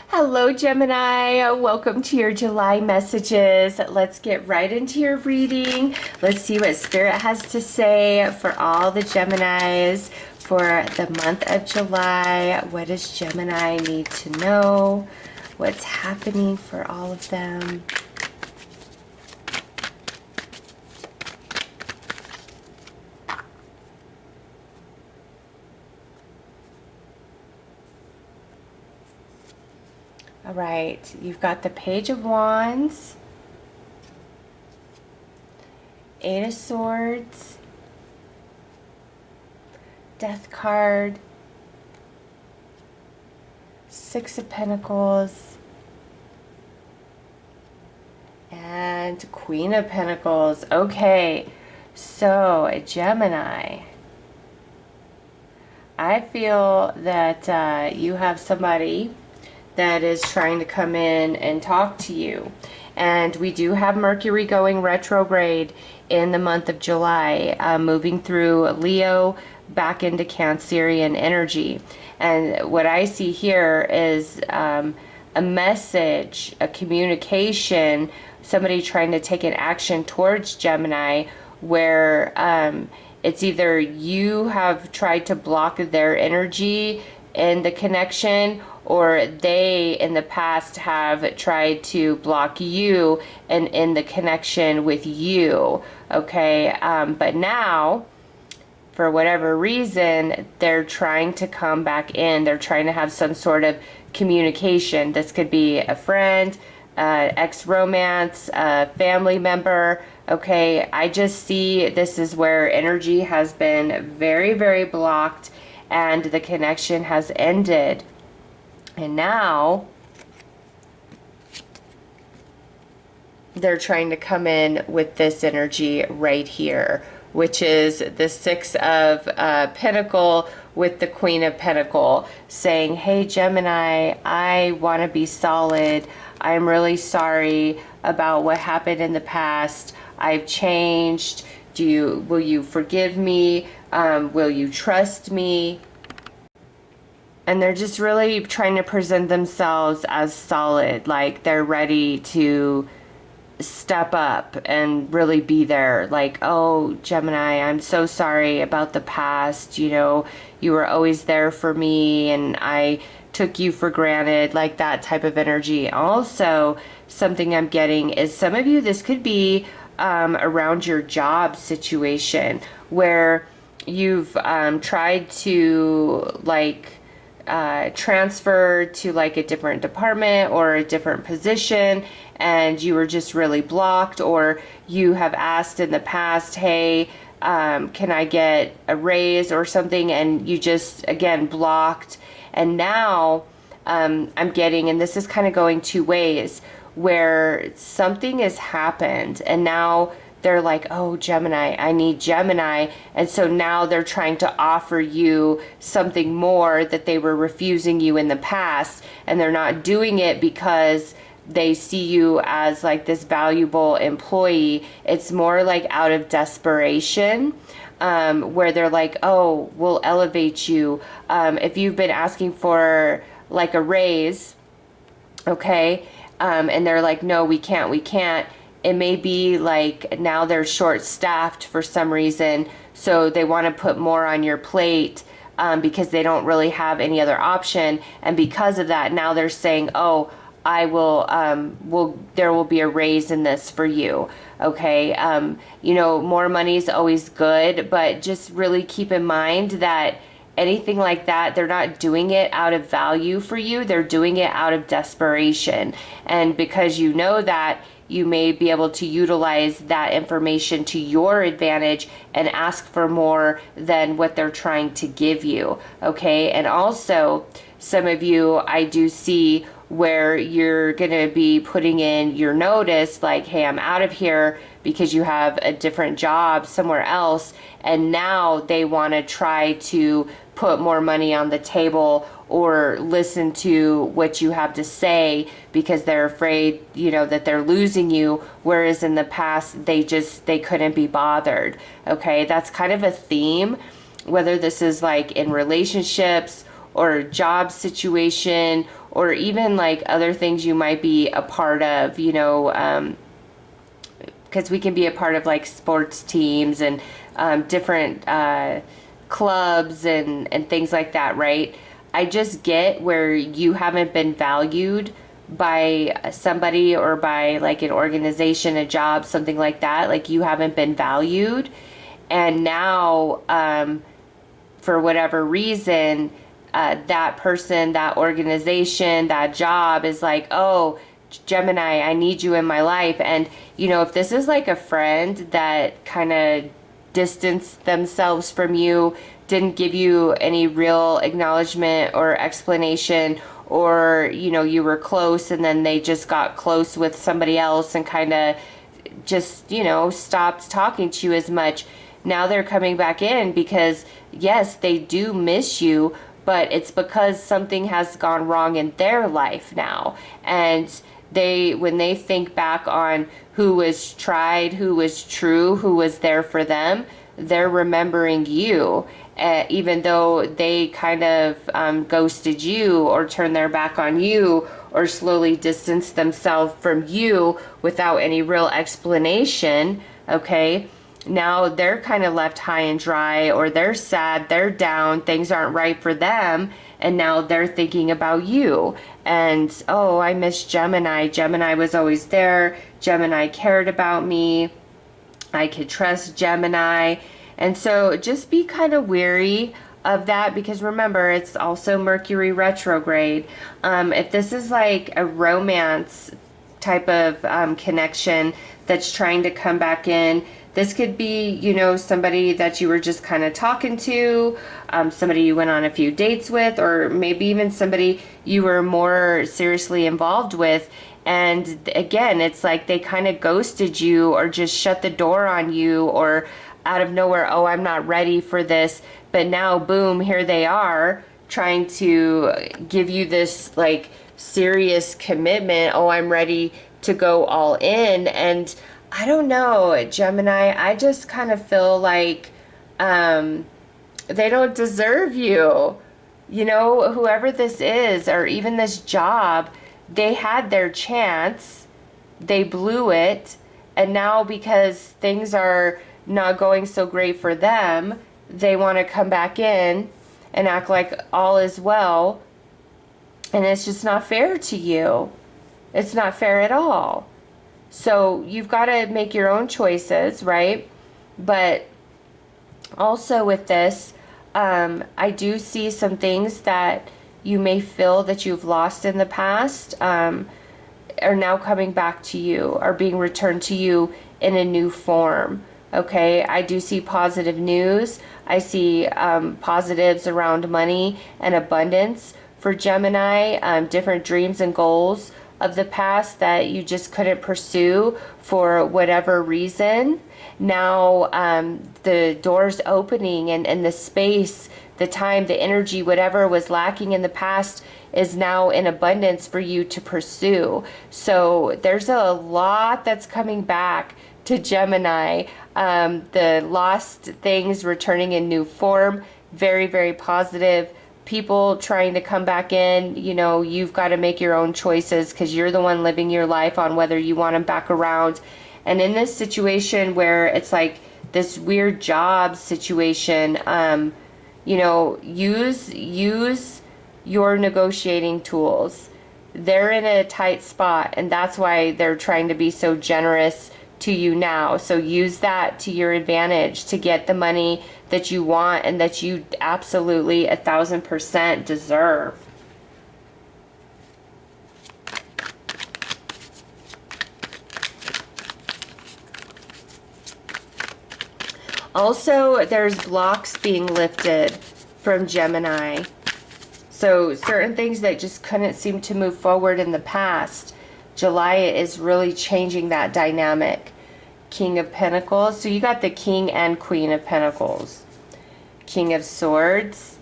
Hello, Gemini. Welcome to your July messages. Let's get right into your reading. Let's see what Spirit has to say for all the Geminis for the month of July. What does Gemini need to know? What's happening for all of them? All right, you've got the Page of Wands, Eight of Swords, Death card, Six of Pentacles, and Queen of Pentacles. Okay, so Gemini, I feel that you have somebody that is trying to come in and talk to you. And we do have Mercury going retrograde in the month of July, moving through Leo back into Cancerian energy. And what I see here is a message, a communication, somebody trying to take an action towards Gemini where it's either you have tried to block their energy in the connection, or they in the past have tried to block you and in the connection with you. Okay, but now for whatever reason they're trying to come back in. They're trying to have some sort of communication. This could be a friend, ex-romance, a family member. Okay, I just see this is where energy has been very, very blocked and the connection has ended. And now they're trying to come in with this energy right here, which is the Six of Pentacle with the Queen of Pentacle, saying, hey Gemini, I want to be solid. I'm really sorry about what happened in the past. I've changed. Will you forgive me? Will you trust me? And they're just really trying to present themselves as solid, like they're ready to step up and really be there. Like, oh, Gemini, I'm so sorry about the past. You know, you were always there for me and I took you for granted, like that type of energy. Also, something I'm getting is some of you, this could be around your job situation where you've tried to transfer to like a different department or a different position and you were just really blocked, or you have asked in the past, hey, can I get a raise or something, and you just again blocked. And now I'm getting, and this is kind of going two ways, where something has happened and now they're like, oh, Gemini, I need Gemini. And so now they're trying to offer you something more that they were refusing you in the past. And they're not doing it because they see you as like this valuable employee. It's more like out of desperation, where they're like, oh, we'll elevate you. If you've been asking for like a raise, okay, and they're like, no, we can't. It may be like now they're short-staffed for some reason, so they want to put more on your plate because they don't really have any other option. And because of that, now they're saying, oh, I will, there will be a raise in this for you. Okay, you know, more money is always good, but just really keep in mind that anything like that, they're not doing it out of value for you. They're doing it out of desperation. And because you know that, you may be able to utilize that information to your advantage and ask for more than what they're trying to give you. Okay, and also some of you, I do see where you're going to be putting in your notice like, hey, I'm out of here, because you have a different job somewhere else, and now they want to try to put more money on the table or listen to what you have to say because they're afraid, you know, that they're losing you, whereas in the past they couldn't be bothered. Okay, that's kind of a theme, whether this is like in relationships or job situation, or even like other things you might be a part of, you know, because we can be a part of like sports teams and different clubs and things like that, right? I just get where you haven't been valued by somebody or by like an organization, a job, something like that. Like you haven't been valued. And now, for whatever reason, that person, that organization, that job is like, oh, Gemini, I need you in my life. And, you know, if this is like a friend that kind of distanced themselves from you, didn't give you any real acknowledgement or explanation, or, you know, you were close and then they just got close with somebody else and kind of just, you know, stopped talking to you as much. Now they're coming back in because, yes, they do miss you, but it's because something has gone wrong in their life now. And when they think back on who was tried, who was true, who was there for them, they're remembering you, even though they kind of ghosted you or turned their back on you or slowly distanced themselves from you without any real explanation. Okay, now they're kind of left high and dry, or they're sad, they're down, things aren't right for them, and now they're thinking about you. And, oh, I miss Gemini. Gemini was always there. Gemini cared about me. I could trust Gemini. And so just be kind of weary of that, because remember, it's also Mercury retrograde. If this is like a romance type of connection that's trying to come back in, this could be, you know, somebody that you were just kind of talking to, somebody you went on a few dates with, or maybe even somebody you were more seriously involved with. And again, it's like they kind of ghosted you or just shut the door on you, or out of nowhere, oh, I'm not ready for this. But now, boom, here they are trying to give you this like serious commitment. Oh, I'm ready to go all in. And I don't know, Gemini, I just kind of feel like they don't deserve you. You know, whoever this is, or even this job, they had their chance, they blew it, and now because things are not going so great for them, they want to come back in and act like all is well, and it's just not fair to you. It's not fair at all. So you've got to make your own choices, right? But also with this, I do see some things that you may feel that you've lost in the past are now coming back to you, are being returned to you in a new form. Okay, I do see positive news. I see positives around money and abundance for Gemini, different dreams and goals of the past that you just couldn't pursue for whatever reason. Now the door's opening, and the space, the time, the energy, whatever was lacking in the past is now in abundance for you to pursue. So there's a lot that's coming back to Gemini. The lost things returning in new form, very, very positive. People trying to come back in, you know, you've got to make your own choices because you're the one living your life on whether you want them back around. And in this situation where it's like this weird job situation, you know, use your negotiating tools. They're in a tight spot, and that's why they're trying to be so generous to you now. So use that to your advantage to get the money that you want and that you absolutely 1,000% deserve. Also, there's blocks being lifted from Gemini. So certain things that just couldn't seem to move forward in the past, July is really changing that dynamic. King of Pentacles. So you got the King and Queen of Pentacles. King of Swords.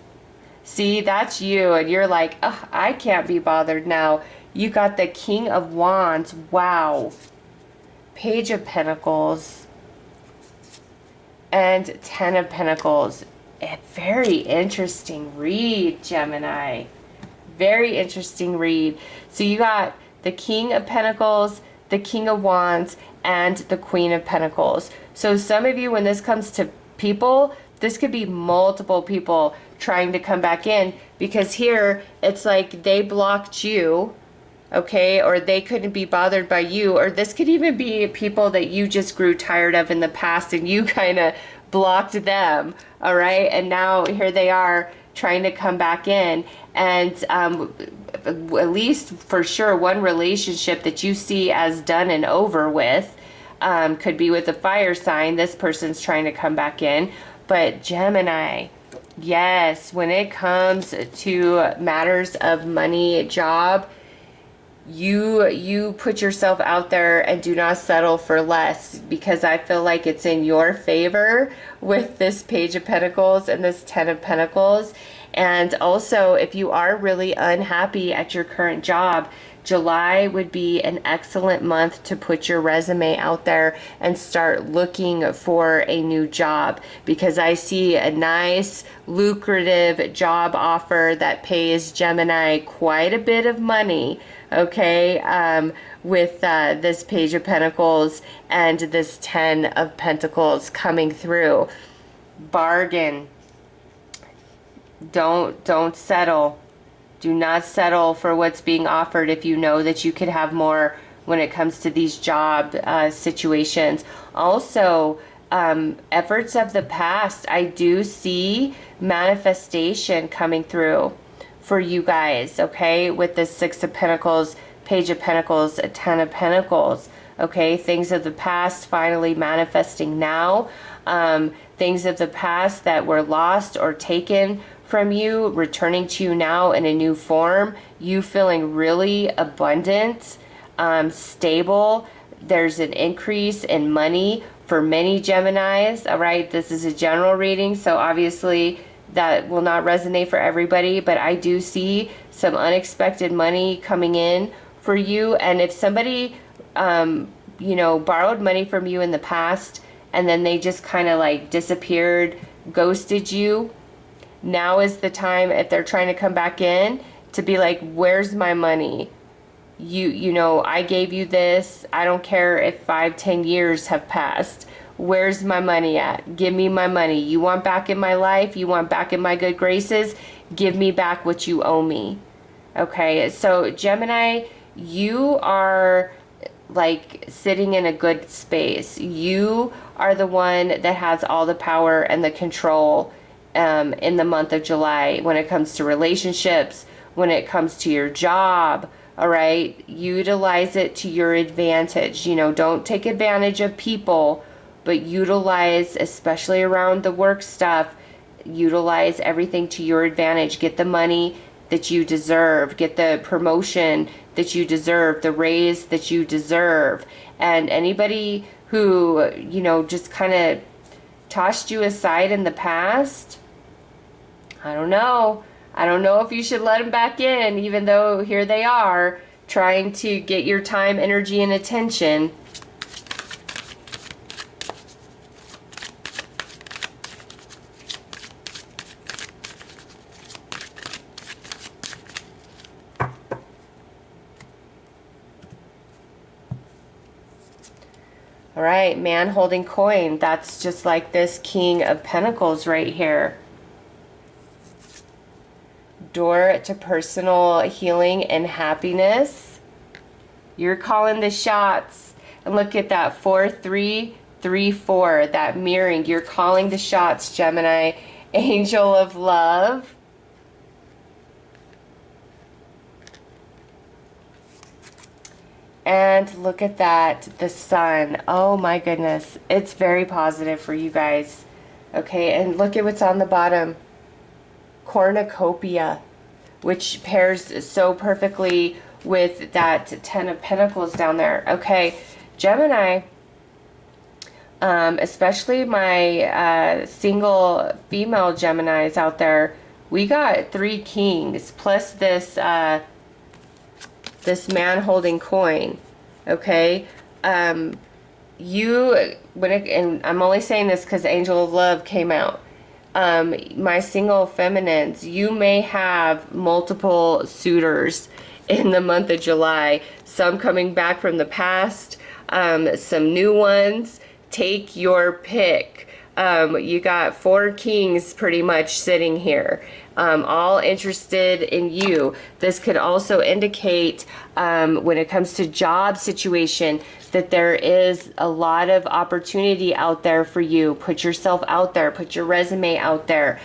See, that's you, and you're like, oh, I can't be bothered now. You got the King of Wands. Wow. Page of Pentacles. And Ten of Pentacles. a very interesting read, Gemini. Very interesting read. So you got the King of Pentacles, the King of Wands, and the Queen of Pentacles. So some of you, when this comes to people, this could be multiple people trying to come back in, because here it's like they blocked you, okay, or they couldn't be bothered by you, or this could even be people that you just grew tired of in the past and you kind of blocked them, all right, and now here they are trying to come back in. And at least for sure one relationship that you see as done and over with could be with a fire sign. This person's trying to come back in. But Gemini, yes, when it comes to matters of money, job, you put yourself out there and do not settle for less, because I feel like it's in your favor with this Page of Pentacles and this Ten of Pentacles. And also, if you are really unhappy at your current job, July would be an excellent month to put your resume out there and start looking for a new job, because I see a nice lucrative job offer that pays Gemini quite a bit of money, okay, with this Page of Pentacles and this Ten of Pentacles coming through. Bargain. Don't settle. Do not settle for what's being offered if you know that you could have more when it comes to these job situations. Also, efforts of the past, I do see manifestation coming through for you guys, okay, with the Six of Pentacles, Page of Pentacles, Ten of Pentacles, okay, things of the past finally manifesting now, things of the past that were lost or taken from you returning to you now in a new form, you feeling really abundant, stable. There's an increase in money for many Geminis, all right? This is a general reading, so obviously that will not resonate for everybody, but I do see some unexpected money coming in for you. And if somebody, you know, borrowed money from you in the past and then they just kind of like disappeared, ghosted you, now is the time, if they're trying to come back in, to be like, where's my money? You know, I gave you this. I don't care if 5-10 years have passed. Where's my money at? Give me my money. You want back in my life? You want back in my good graces? Give me back what you owe me. Okay, so Gemini, you are like sitting in a good space. You are the one that has all the power and the control in the month of July when it comes to relationships, when it comes to your job, all right? Utilize it to your advantage. You know, don't take advantage of people, but utilize, especially around the work stuff, utilize everything to your advantage. Get the money that you deserve. Get the promotion that you deserve, the raise that you deserve. And anybody who, you know, just kind of tossed you aside in the past, I don't know. I don't know if you should let them back in, even though here they are trying to get your time, energy, and attention. All right, man holding coin. That's just like this King of Pentacles right here. Door to personal healing and happiness. You're calling the shots. And look at that 4-3-3-4, that mirroring. You're calling the shots, Gemini. Angel of love. And look at that, the sun. Oh my goodness. It's very positive for you guys. Okay, and look at what's on the bottom. Cornucopia, which pairs so perfectly with that Ten of Pentacles down there. Okay, Gemini, especially my single female Geminis out there, we got 3 kings plus this this man holding coin. Okay, and I'm only saying this because Angel of Love came out. My single feminines, you may have multiple suitors in the month of July. Some coming back from the past, some new ones. Take your pick. You got 4 kings pretty much sitting here, all interested in you. This could also indicate, when it comes to job situation, that there is a lot of opportunity out there for you. Put yourself out there, put your resume out there.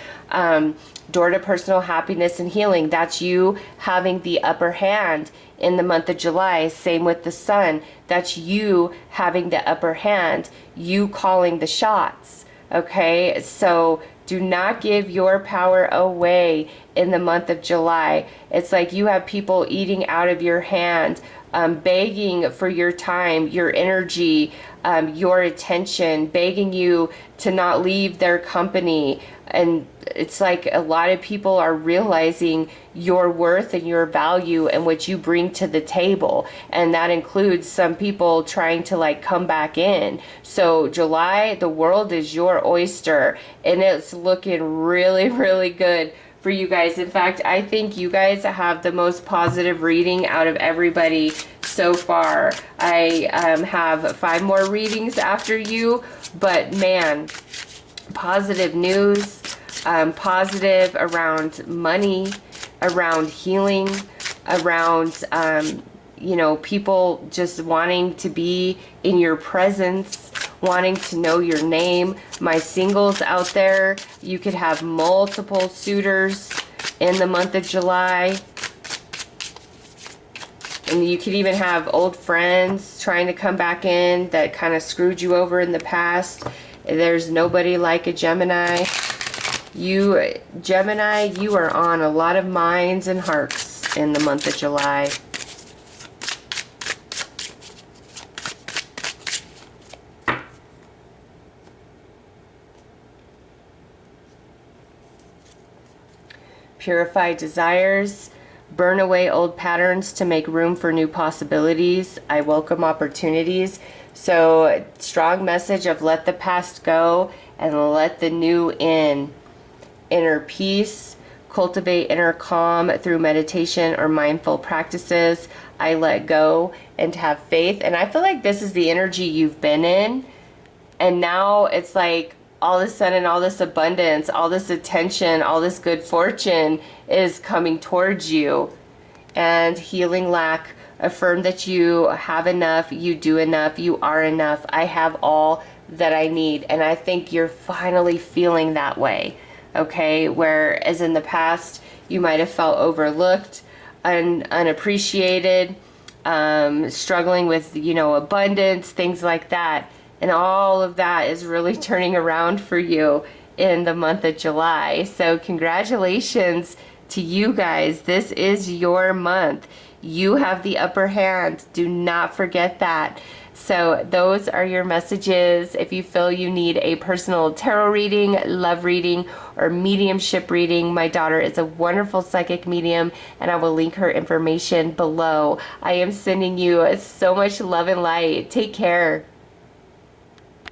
Door to personal happiness and healing, that's you having the upper hand in the month of July. Same with the sun, that's you having the upper hand, you calling the shots. Okay, so do not give your power away in the month of July. It's like you have people eating out of your hand, begging for your time, your energy, your attention, begging you to not leave their company. And it's like a lot of people are realizing your worth and your value and what you bring to the table. And that includes some people trying to like come back in. So July, the world is your oyster, and it's looking really, really good for you guys. In fact, I think you guys have the most positive reading out of everybody so far. I have 5 more readings after you, but man, positive news, positive around money, around healing, around you know, people just wanting to be in your presence, wanting to know your name. My singles out there, you could have multiple suitors in the month of July. And you could even have old friends trying to come back in that kind of screwed you over in the past. There's nobody like a Gemini. You, Gemini, you are on a lot of minds and hearts in the month of July. Purify desires, burn away old patterns to make room for new possibilities. I welcome opportunities. So strong message of let the past go and let the new in. Inner peace, cultivate inner calm through meditation or mindful practices. I let go and have faith. And I feel like this is the energy you've been in. And now it's like all of a sudden all this abundance, all this attention, all this good fortune is coming towards you. And healing lack, affirm that you have enough, you do enough, you are enough. I have all that I need. And I think you're finally feeling that way. Okay, whereas in the past you might have felt overlooked, unappreciated, struggling with, you know, abundance, things like that. And all of that is really turning around for you in the month of July. So congratulations to you guys. This is your month. You have the upper hand. Do not forget that. So those are your messages. If you feel you need a personal tarot reading, love reading, or mediumship reading, my daughter is a wonderful psychic medium, and I will link her information below. I am sending you so much love and light. Take care.